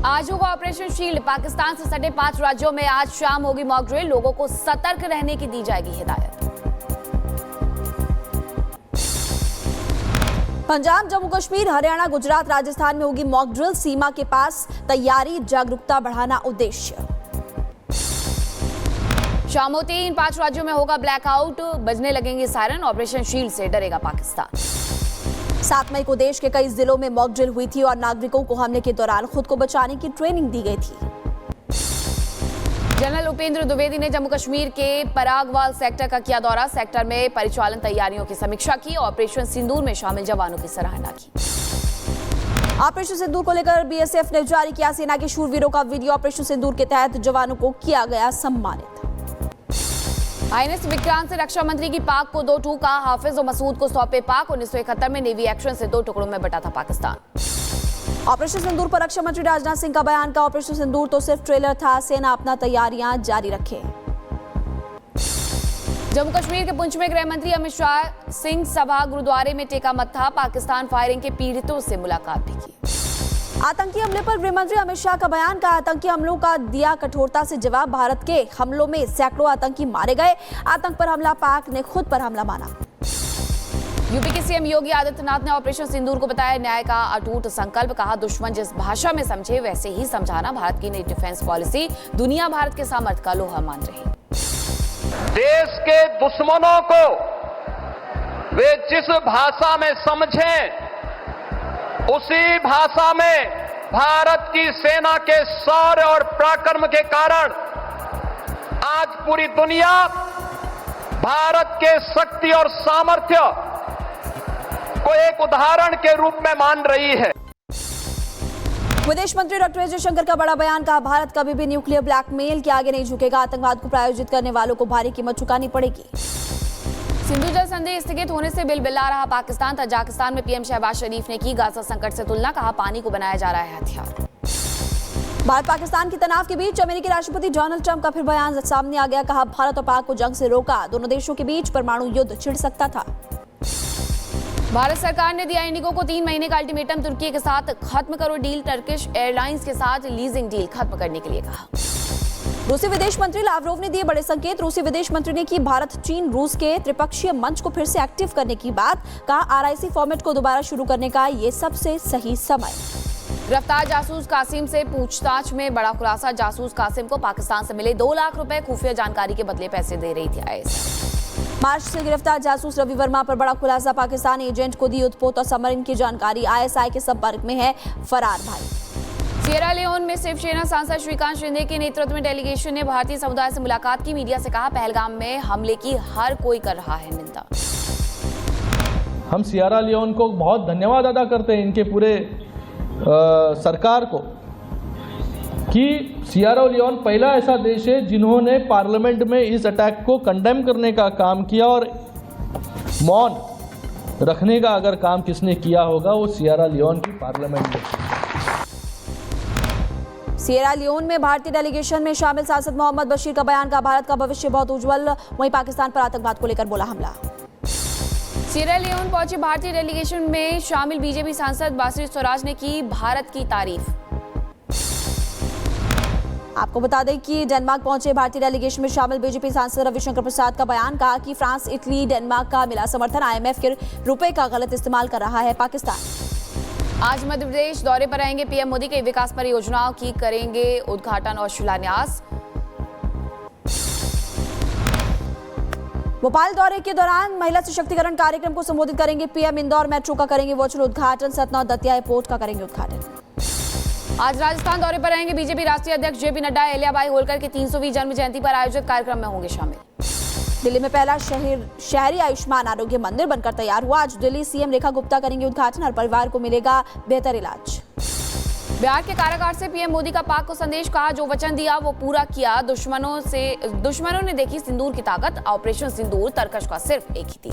आज होगा operation shield. Pakistan से सटे 5 राज्यों में आज शाम होगी मॉक ड्रिल। लोगों को सतर्क रहने की दी जाएगी हिदायत। पंजाब, जम्मू कश्मीर, हरियाणा, गुजरात, राजस्थान में होगी मॉक ड्रिल। सीमा के पास तैयारी, जागरूकता बढ़ाना उद्देश्य। शाम होते ही इन 5 राज्यों में होगा ब्लैकआउट। बजने लगेंगे सायरन। ऑपरेशन शील्ड से डरेगा पाकिस्तान। 7 मई को देश के कई जिलों में मॉक ड्रिल हुई थी और नागरिकों को हमले के दौरान खुद को बचाने की ट्रेनिंग दी गई थी। जनरल उपेंद्र द्विवेदी ने जम्मू कश्मीर के परागवाल सेक्टर का किया दौरा। सेक्टर में परिचालन तैयारियों की समीक्षा की। ऑपरेशन सिंदूर में शामिल जवानों की सराहना की। ऑपरेशन सिंदूर को लेकर बीएसएफ ने जारी किया सेना के शूरवीरों का वीडियो। ऑपरेशन सिंदूर के तहत जवानों को किया गया सम्मानित। आईएनएस विक्रांत से रक्षा मंत्री की पाक को 2 टूका। हाफिज और मसूद को सौंपे पाक। 1971 में नेवी एक्शन से 2 टुकड़ों में बटा था पाकिस्तान। ऑपरेशन सिंदूर पर रक्षा मंत्री राजनाथ सिंह का बयान। का ऑपरेशन सिंदूर तो सिर्फ ट्रेलर था, सेना अपना तैयारियां जारी रखे। जम्मू कश्मीर के पुंछ में गृह मंत्री अमित शाह सिंह सभा गुरुद्वारे में टेका मत्था। पाकिस्तान फायरिंग के पीड़ितों से मुलाकात भी की। आतंकी हमले पर गृह मंत्री अमित शाह का बयान। का आतंकी हमलों का दिया कठोरता से जवाब। भारत के हमलों में सैकड़ों आतंकी मारे गए। आतंक पर हमला, पाक ने खुद पर हमला माना। यूपी के सीएम योगी आदित्यनाथ ने ऑपरेशन सिंदूर को बताया न्याय का अटूट संकल्प। कहा दुश्मन जिस भाषा में समझे वैसे ही समझाना। भारत की नई डिफेंस पॉलिसी दुनिया भारत के सामर्थ्य का लोहा मान रही। देश के दुश्मनों को वे जिस भाषा में समझें उसी भाषा में भारत की सेना के शौर्य और पराक्रम के कारण आज पूरी दुनिया भारत के शक्ति और सामर्थ्य को एक उदाहरण के रूप में मान रही है। विदेश मंत्री डॉक्टर एस जयशंकर का बड़ा बयान। कहा भारत कभी भी न्यूक्लियर ब्लैकमेल के आगे नहीं झुकेगा। आतंकवाद को प्रायोजित करने वालों को भारी कीमत चुकानी पड़ेगी। सिंधु जल संधि स्थगित होने से बिलबिला रहा पाकिस्तान। तजाकिस्तान में पीएम शहबाज शरीफ ने की गाजा संकट से तुलना। कहा पानी को बनाया जा रहा है हथियार। भारत पाकिस्तान के तनाव के बीच अमेरिकी राष्ट्रपति डोनाल्ड ट्रंप का फिर बयान सामने आ गया। कहा भारत और पाक को जंग से रोका। दोनों देशों के बीच परमाणु युद्ध छिड़ सकता था। भारत सरकार ने दिया इंडिगो को 3 महीने का अल्टीमेटम। तुर्की के साथ खत्म करो डील। टर्किश एयरलाइंस के साथ लीजिंग डील खत्म करने के लिए कहा। रूसी विदेश मंत्री लावरोव ने दिए बड़े संकेत। रूसी विदेश मंत्री ने की भारत चीन रूस के त्रिपक्षीय मंच को फिर से एक्टिव करने की बात। कहा आरआईसी फॉर्मेट को दोबारा शुरू करने का ये सबसे सही समय। गिरफ्तार जासूस कासिम से पूछताछ में बड़ा खुलासा। जासूस कासिम को पाकिस्तान से मिले 2 लाख रुपए खुफिया जानकारी के बदले पैसे दे रही थी आईएसआई। मार्च से गिरफ्तार जासूस रवि वर्मा पर बड़ा खुलासा। पाकिस्तानी एजेंट को दी उत्पोत और समरिन की जानकारी। आईएसआई के संपर्क में है फरार भाई। सिएरा लियोन में शिवसेना सांसद श्रीकांत शिंदे के नेतृत्व में डेलीगेशन ने भारतीय समुदाय से मुलाकात की। मीडिया से कहा पहलगाम में हमले की हर कोई कर रहा है निंदा। हम सिएरा लियोन को बहुत धन्यवाद अदा करते हैं इनके पूरे सरकार को कि सिएरा लियोन पहला ऐसा देश है जिन्होंने पार्लियामेंट में इस अटैक को कंडेम करने का काम किया। और मौन रखने का अगर काम किसने किया होगा वो सिएरा लियोन की पार्लियामेंट में। सिएरा लियोन में भारतीय डेलीगेशन में शामिल सांसद मोहम्मद बशीर का बयान। का भारत का भविष्य बहुत उज्जवल। वहीं पाकिस्तान पर आतंकवाद को लेकर बोला हमला। सिएरा लियोन पहुंचे भारतीय डेलीगेशन में शामिल बीजेपी सांसद बासिर स्वराज ने की भारत की तारीफ। आपको बता दें कि डेनमार्क पहुंचे भारतीय डेलीगेशन में शामिल बीजेपी सांसद रविशंकर प्रसाद का बयान। कहा कि फ्रांस, इटली, डेनमार्क का मिला समर्थन। आईएमएफ के रुपए का गलत इस्तेमाल कर रहा है पाकिस्तान। आज मध्य प्रदेश दौरे पर रहेंगे पीएम मोदी। कई विकास परियोजनाओं की करेंगे उद्घाटन और शिलान्यास। भोपाल दौरे के दौरान महिला सशक्तिकरण कार्यक्रम को संबोधित करेंगे पीएम। इंदौर मेट्रो का करेंगे वर्चुअल उद्घाटन। सतना और दतिया एयरपोर्ट का करेंगे उद्घाटन। आज राजस्थान दौरे पर रहेंगे बीजेपी राष्ट्रीय अध्यक्ष जेपी नड्डा। अहिल्याबाई होलकर की 300वीं जन्म जयंती पर आयोजित कार्यक्रम में होंगे शामिल। दिल्ली में पहला शहरी आयुष्मान आरोग्य मंदिर बनकर तैयार हुआ। आज दिल्ली सीएम रेखा गुप्ता करेंगे उद्घाटन। हर परिवार को मिलेगा बेहतर इलाज। बिहार के कारागार से पीएम मोदी का पाक को संदेश। कहा जो वचन दिया वो पूरा किया। दुश्मनों ने देखी सिंदूर की ताकत। ऑपरेशन सिंदूर तरकश का सिर्फ एक ही थी।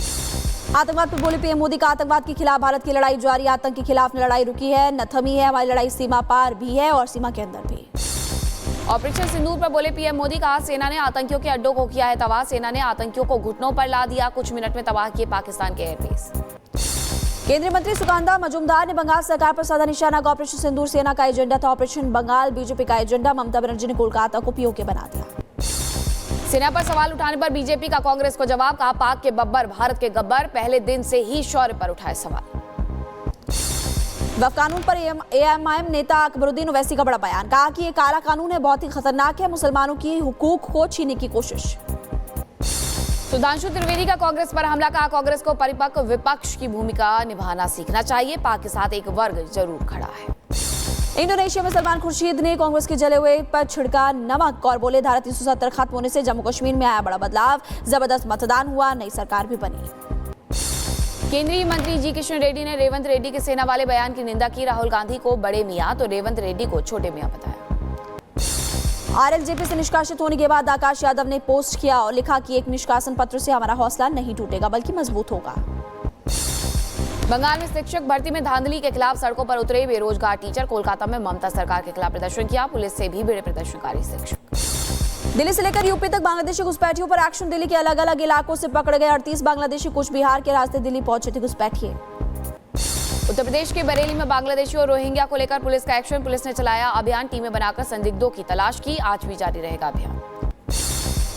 आतंकवाद पर बोले पीएम मोदी का आतंकवाद के खिलाफ भारत की लड़ाई जारी। आतंक के खिलाफ लड़ाई रुकी है न थमी है। हमारी लड़ाई सीमा पार भी है और सीमा के अंदर भी। ऑपरेशन सिंदूर पर बोले पीएम मोदी। कहा सेना ने आतंकियों के अड्डों को किया है तबाह। सेना ने आतंकियों को घुटनों पर ला दिया। कुछ मिनट में तबाह किए पाकिस्तान के एयरबेस। केंद्रीय मंत्री सुकांदा मजूमदार ने बंगाल सरकार पर साधा निशाना। ऑपरेशन सिंदूर सेना का एजेंडा था, ऑपरेशन बंगाल बीजेपी का एजेंडा। ममता बनर्जी ने कोलकाता को पीओके बना दिया। सेना पर सवाल उठाने पर बीजेपी का कांग्रेस को जवाब, कहा पाक के बब्बर भारत के गब्बर, पहले दिन से ही शौर्य पर उठाए सवाल। वक्फ कानून पर एएमआईएम नेता अकबरुद्दीन ओवैसी का बड़ा बयान, कहा कि ये काला कानून है, बहुत ही खतरनाक है, मुसलमानों की हुकूक को छीनने की कोशिश। सुधांशु त्रिवेदी का कांग्रेस पर हमला, कहा कांग्रेस को परिपक्व विपक्ष की भूमिका निभाना सीखना चाहिए, पाक के साथ एक वर्ग जरूर खड़ा है। इंडोनेशिया में सलमान खुर्शीद ने कांग्रेस के जले हुए पर छिड़का नमक और बोले धारा 370 खत्म होने से जम्मू कश्मीर में आया बड़ा बदलाव, जबरदस्त मतदान हुआ, नई सरकार भी बनी। केंद्रीय मंत्री जी किशन रेड्डी ने रेवंत रेड्डी के सेना वाले बयान की निंदा की, राहुल गांधी को बड़े मियां तो रेवंत रेड्डी को छोटे मियां बताया। आरएलजेपी से निष्कासित होने के बाद आकाश यादव ने पोस्ट किया और लिखा कि एक निष्कासन पत्र से हमारा हौसला नहीं टूटेगा बल्कि मजबूत होगा। बंगाल में शिक्षक भर्ती में धांधली के खिलाफ सड़कों पर उतरे बेरोजगार टीचर। कोलकाता में ममता सरकार के खिलाफ प्रदर्शन किया, पुलिस से भी भिड़े प्रदर्शनकारी शिक्षक। दिल्ली से लेकर यूपी तक बांग्लादेशी घुसपैठियों पर एक्शन। दिल्ली के अलग अलग इलाकों से पकड़े गए 38 बांग्लादेशी कुछ बिहार के रास्ते दिल्ली पहुंचे थे घुसपैठिए। उत्तर प्रदेश के बरेली में बांग्लादेशी और रोहिंग्या को लेकर पुलिस का एक्शन। पुलिस ने चलाया अभियान, टीमें बनाकर संदिग्धों की तलाश की, आज भी जारी रहेगा अभियान।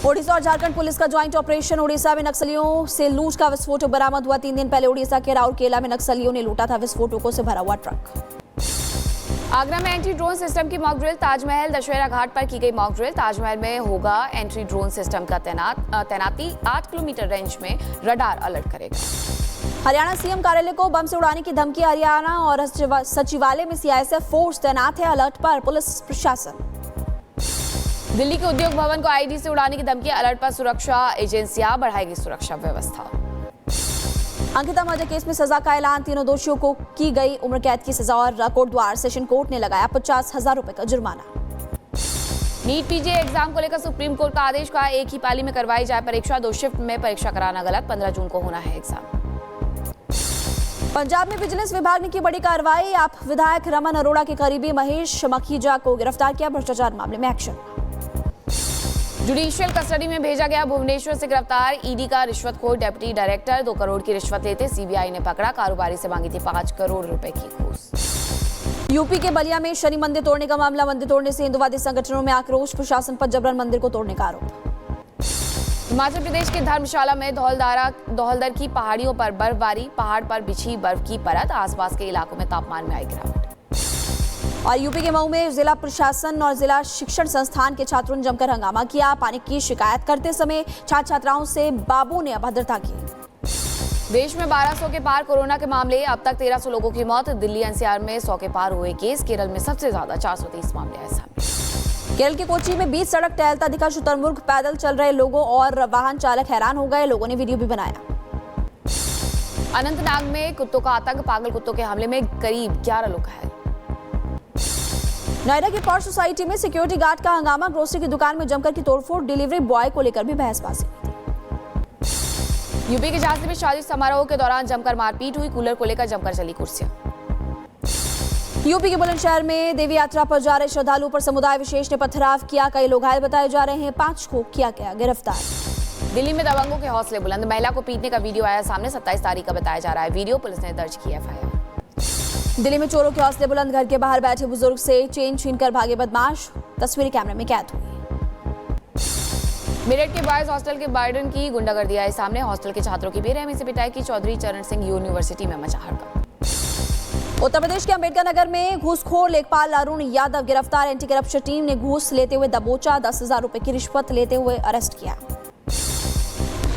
ओडिशा और झारखंड पुलिस का ज्वाइंट ऑपरेशन। ओडिशा में नक्सलियों से लूट का विस्फोटक बरामद हुआ। 3 दिन पहले ओडिशा के राउरकेला में नक्सलियों ने लूटा था विस्फोटकों से भरा हुआ ट्रक। आगरा में एंटी ड्रोन सिस्टम की मॉक ड्रिल। ताजमहल दशहरा घाट पर की गई मॉक ड्रिल। ताजमहल में होगा एंटी ड्रोन सिस्टम का तैनाती। 8 किलोमीटर रेंज में रडार अलर्ट करेगा। हरियाणा सीएम कार्यालय को बम से उड़ाने की धमकी। हरियाणा और सचिवालय में सीआईएसएफ फोर्स तैनात है, अलर्ट पर पुलिस प्रशासन। दिल्ली के उद्योग भवन को आईडी से उड़ाने की धमकी, अलर्ट पर सुरक्षा एजेंसियां बढ़ाएगी सुरक्षा व्यवस्था। अंकिता मर्डर केस में सजा का ऐलान। तीनों दोषियों को की गई उम्र कैद की सजा और कोटद्वार सेशन कोर्ट ने लगाया 50,000 रुपए का जुर्माना। नीट पीजी एग्जाम को लेकर सुप्रीम कोर्ट का आदेश, कहा एक ही पाली में करवाई जाए परीक्षा, 2 शिफ्ट में परीक्षा कराना गलत, 15 जून को होना है एग्जाम। पंजाब में विजिलेंस विभाग ने की बड़ी कार्रवाई। आप विधायक रमन अरोड़ा के करीबी महेश मखीजा को गिरफ्तार किया, भ्रष्टाचार मामले में एक्शन। जुडिशियल कस्टडी में भेजा गया भुवनेश्वर से गिरफ्तार ईडी का रिश्वतखोर डेप्यूटी डायरेक्टर। 2 करोड़ की रिश्वत लेते सीबीआई ने पकड़ा, कारोबारी से मांगी थी 5 करोड़ रुपए की घूस। यूपी के बलिया में शनि मंदिर तोड़ने का मामला। मंदिर तोड़ने से हिंदुवादी संगठनों में आक्रोश, प्रशासन पर जबरन मंदिर को तोड़ने का आरोप। हिमाचल प्रदेश के धर्मशाला में धौलधर की पहाड़ियों पर बर्फबारी, पहाड़ पर बिछी बर्फ की परत, आसपास के इलाकों में तापमान में आई गिरावट। और यूपी के मऊ में जिला प्रशासन और जिला शिक्षण संस्थान के छात्रों ने जमकर हंगामा किया। पानी की शिकायत करते समय छात्र छात्राओं से बाबू ने अभद्रता की। देश में 1200 के पार कोरोना के मामले, अब तक 1300 लोगों की मौत। दिल्ली एनसीआर में 100 के पार हुए केस। केरल में सबसे ज्यादा 430 मामले आए सामने। केरल के कोची में बीच सड़क टहलता दिखा शुतुरमुर्ग। पैदल चल रहे लोगों और वाहन चालक हैरान हो गए, लोगों ने वीडियो भी बनाया। अनंतनाग में कुत्तों का आतंक, पागल कुत्तों के हमले में करीब 11 लोग घायल। नोएडा की पॉश सोसाइटी में सिक्योरिटी गार्ड का हंगामा। ग्रोसरी की दुकान में जमकर की तोड़फोड़, डिलीवरी बॉय को लेकर भी बहसबाजी हुई थी। यूपी के झांसी में शादी समारोह के दौरान जमकर मारपीट हुई, कूलर को लेकर जमकर चली कुर्सियां। यूपी के बुलंदशहर में देवी यात्रा पर जा रहे श्रद्धालुओं पर समुदाय विशेष ने पथराव किया, कई लोग घायल बताए जा रहे हैं, 5 को किया गया गिरफ्तार। दिल्ली में दबंगों के हौसले बुलंद, महिला को पीटने का वीडियो आया सामने, 27 तारीख का बताया जा रहा है वीडियो, पुलिस ने दर्ज किया एफआईआर। दिल्ली में चोरों के हौसले बुलंद, घर के बाहर बैठे बुजुर्ग से चेन छीनकर भागे बदमाश, तस्वीरें कैमरे में कैद हुई। मेरठ के बॉयज हॉस्टल के वार्डन की गुंडागर्दी आई सामने, हॉस्टल के छात्रों की बेरहमी से पिटाई की, चौधरी चरण सिंह यूनिवर्सिटी में मचा हड़कंप। उत्तर प्रदेश के अंबेडकर नगर में घूसखोर लेखपाल अरुण यादव गिरफ्तार। एंटी करप्शन टीम ने घूस लेते हुए दबोचा, 10,000 रुपए की रिश्वत लेते हुए अरेस्ट किया।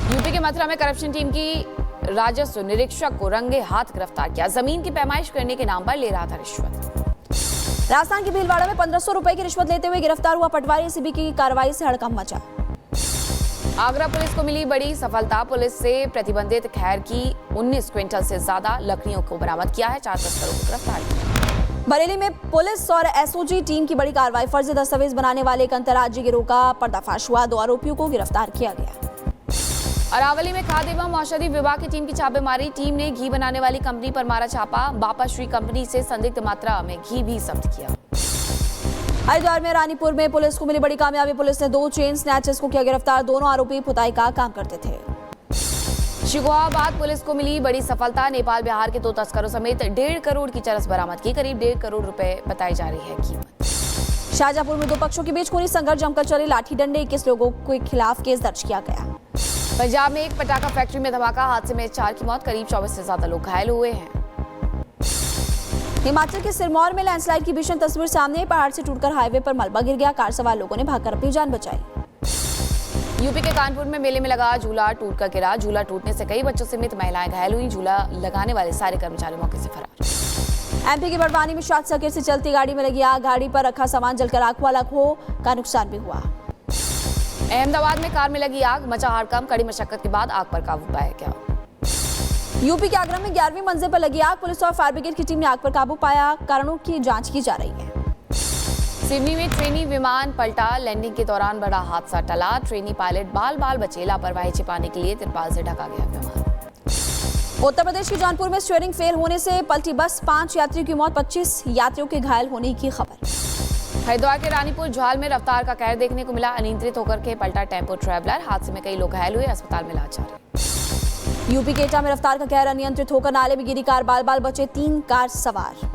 यूपी के मथुरा में करप्शन टीम की राजस्व निरीक्षक को रंगे हाथ गिरफ्तार किया, जमीन की पैमाइश करने के नाम पर ले रहा था रिश्वत। राजस्थान के भीलवाड़ा में 1500 रुपए की रिश्वत लेते हुए गिरफ्तार हुआ पटवारी, सीबी की कार्रवाई से हड़कंप मचा। आगरा पुलिस को मिली बड़ी सफलता, पुलिस से प्रतिबंधित खैर की 19 क्विंटल से ज्यादा लकड़ियों को बरामद किया है, 4 तस्करों को गिरफ्तार किया। बरेली में पुलिस और एसओजी टीम की बड़ी कार्रवाई, फर्जी दस्तावेज बनाने वाले एक अंतर्राज्यीय गिरोह का पर्दाफाश हुआ, 2 आरोपियों को गिरफ्तार किया गया। अरावली में खाद्य एवं औषधि विभाग की टीम की छापेमारी, टीम ने घी बनाने वाली कंपनी पर मारा छापा, बापा श्री कंपनी से संदिग्ध मात्रा में घी भी जब्त किया। हरिद्वार में रानीपुर में पुलिस को मिली बड़ी कामयाबी, पुलिस ने 2 चेन स्नैचर्स को किया गिरफ्तार, दोनों आरोपी पुताई का काम करते थे। शिकोहाबाद पुलिस को मिली बड़ी सफलता। नेपाल बिहार के 2 तस्करों समेत 1.5 करोड़ की चरस बरामद की। करीब 1.5 करोड़ रुपए बताई जा रही है कीमत। शाहजहांपुर में 2 पक्षों के बीच खूनी संघर्ष जमकर चले। लाठी डंडे 21 लोगों के खिलाफ केस दर्ज किया गया। पंजाब में एक पटाखा फैक्ट्री में धमाका, हादसे में 4 की मौत, करीब 24 से ज्यादा लोग घायल हुए हैं। हिमाचल के सिरमौर में लैंडस्लाइड की भीषण तस्वीर सामने। पहाड़ से टूटकर हाईवे पर मलबा गिर गया। कार सवार लोगों ने भागकर अपनी जान बचाई। यूपी के कानपुर में मेले में लगा झूला टूटकर गिरा। झूला टूटने से कई बच्चों समेत महिलाएं घायल हुई। झूला लगाने वाले सारे कर्मचारी मौके से फरार। एमपी की बड़वानी में शॉर्ट सर्किट से चलती गाड़ी में लगी आग। गाड़ी पर रखा सामान जलकर आंखों अलग का नुकसान भी हुआ। अहमदाबाद में कार में लगी आग, मचा हड़कंप। कड़ी मशक्कत के बाद आग पर काबू पाया गया। यूपी के आगरा में 11वीं मंजिल पर लगी आग। पुलिस और फायर ब्रिगेड की टीम ने आग पर काबू पाया। कारणों की जांच की जा रही है। सिडनी में ट्रेनी विमान पलटा। लैंडिंग के दौरान बड़ा हादसा टला। ट्रेनी पायलट बाल बाल बचे। लापरवाही छिपाने के लिए तिरपाल से ढका गया विमान। उत्तर प्रदेश के जौनपुर में स्टीयरिंग फेल होने से पलटी बस, 5 यात्रियों की मौत, 25 यात्रियों के घायल होने की खबर। हरिद्वार के रानीपुर झाल में रफ्तार का कहर देखने को मिला। अनियंत्रित होकर के पलटा टेम्पो ट्रैवलर। हादसे में कई लोग घायल हुए, अस्पताल में इलाज जारी। यूपी के एटा में रफ्तार का कहर, अनियंत्रित होकर नाले में गिरी कार, बाल बाल बचे 3 कार सवार।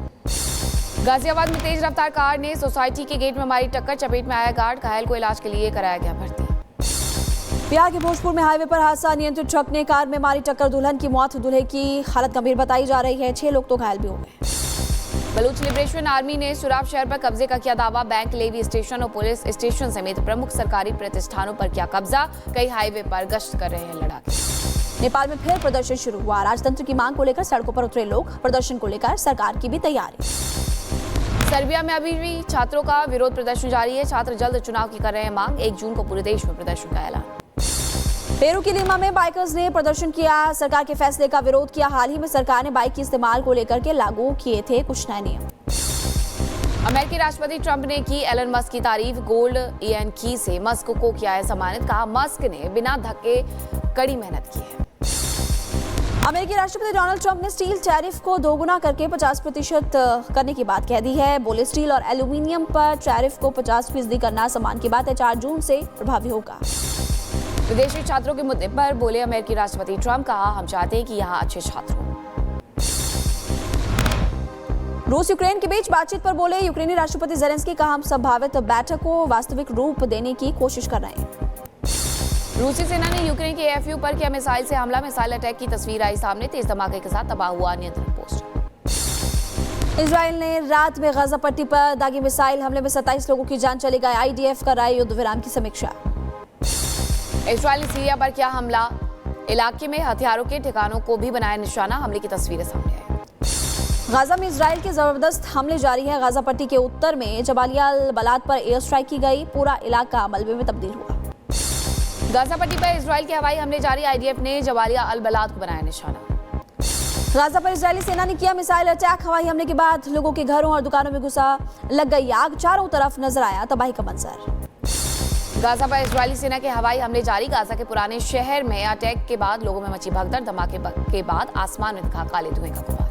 गाजियाबाद में तेज रफ्तार कार ने सोसाइटी के गेट में मारी टक्कर। चपेट में आया गार्ड, घायल को इलाज के लिए कराया गया भर्ती। बिहार के भोजपुर में हाईवे पर हादसा। अनियंत्रित ट्रक ने कार में मारी टक्कर, दुल्हन की मौत। दूल्हे की हालत गंभीर बताई जा रही है। 6 लोग तो घायल भी हो गए। बलूच लिबरेशन आर्मी ने सुराब शहर पर कब्जे का किया दावा। बैंक, लेवी स्टेशन और पुलिस स्टेशन समेत प्रमुख सरकारी प्रतिष्ठानों पर किया कब्जा। कई हाईवे पर गश्त कर रहे हैं लड़ाके। नेपाल में फिर प्रदर्शन शुरू हुआ। राजतंत्र की मांग को लेकर सड़कों पर उतरे लोग। प्रदर्शन को लेकर सरकार की भी तैयारी। सर्बिया में अभी भी छात्रों का विरोध प्रदर्शन जारी है। छात्र जल्द चुनाव की कर रहे हैं मांग। 1 जून को पूरे देश में प्रदर्शन का ऐलान। पेरू की लीमा में बाइकर्स ने प्रदर्शन किया। सरकार के फैसले का विरोध किया। हाल ही में सरकार ने बाइक के इस्तेमाल को लेकर के लागू किए थे कुछ नए नियम। अमेरिकी राष्ट्रपति ट्रंप ने की एलन मस्क की तारीफ। गोल्ड ईएन की से मस्क को किया है सम्मानित। कहा मस्क ने बिना धक्के कड़ी मेहनत की है। अमेरिकी राष्ट्रपति डोनाल्ड ट्रंप ने स्टील टैरिफ को दोगुना करके 50% करने की बात कह दी है। बोले स्टील और एल्यूमिनियम पर टैरिफ को 50% करना सम्मान की बात है। 4 जून से प्रभावी होगा। विदेशी छात्रों के मुद्दे पर बोले अमेरिकी राष्ट्रपति ट्रंप। कहा हम चाहते हैं कि यहाँ अच्छे छात्र हों। रूस यूक्रेन के बीच बातचीत पर बोले यूक्रेनी राष्ट्रपति ज़ेलेंस्की। कहा हम संभावित बैठक को वास्तविक रूप देने की कोशिश कर रहे हैं। रूसी सेना ने यूक्रेन के एएफयू पर किया मिसाइल से हमला। मिसाइल अटैक की तस्वीर आई सामने। तेज धमाके के साथ तबाह हुआ नियंत्रण पोस्ट। इजराइल ने रात में गाजा पट्टी पर दागी मिसाइल हमले में 27 लोगों की जान चली गई। आईडीएफ कर रहा है युद्ध विराम की समीक्षा। इजराइल ने सीरिया पर किया हमला। इलाके में हथियारों के ठिकानों को भी बनाया निशाना। हमले की तस्वीरें सामने आई। गाजा में इजराइल के जबरदस्त हमले जारी है। गाजा पट्टी के उत्तर में जबालिया अल बलाद पर एयर स्ट्राइक की गई। पूरा इलाका मलबे में तब्दील हुआ। गाजा पट्टी पर इजराइल के हवाई हमले जारी। आईडीएफ ने जबालिया अल बलाद को बनाया निशाना। गाजा पर इजरायली सेना ने किया मिसाइल अटैक। हवाई हमले के बाद लोगों के घरों और दुकानों में घुसा लग गई आग। चारों तरफ नजर आया तबाही का मंजर। गाजा पर इजरायली सेना के हवाई हमले जारी। गाजा के पुराने शहर में अटैक के बाद लोगों में मची भगदड़। धमाके के बाद आसमान में दिखा काले धुएं का गुबार।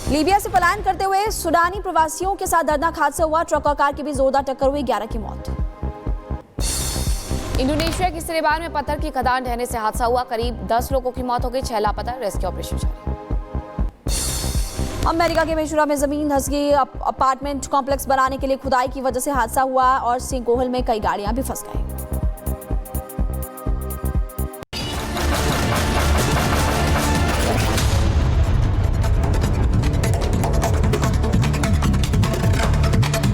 लीबिया से पलायन करते हुए सुडानी प्रवासियों के साथ दर्दनाक हादसा हुआ। ट्रक और कार की भी जोरदार टक्कर हुई। 11 की मौत। इंडोनेशिया की सिरेबान में पत्थर की खदान ढहने से हादसा हुआ। करीब 10 लोगों की मौत हो गई। 6 लापता। रेस्क्यू ऑपरेशन जारी। अमेरिका के वेंचुरा में जमीन धंस गई। अपार्टमेंट कॉम्प्लेक्स बनाने के लिए खुदाई की वजह से हादसा हुआ और सिंकोहल में कई गाड़ियां भी फंस गई।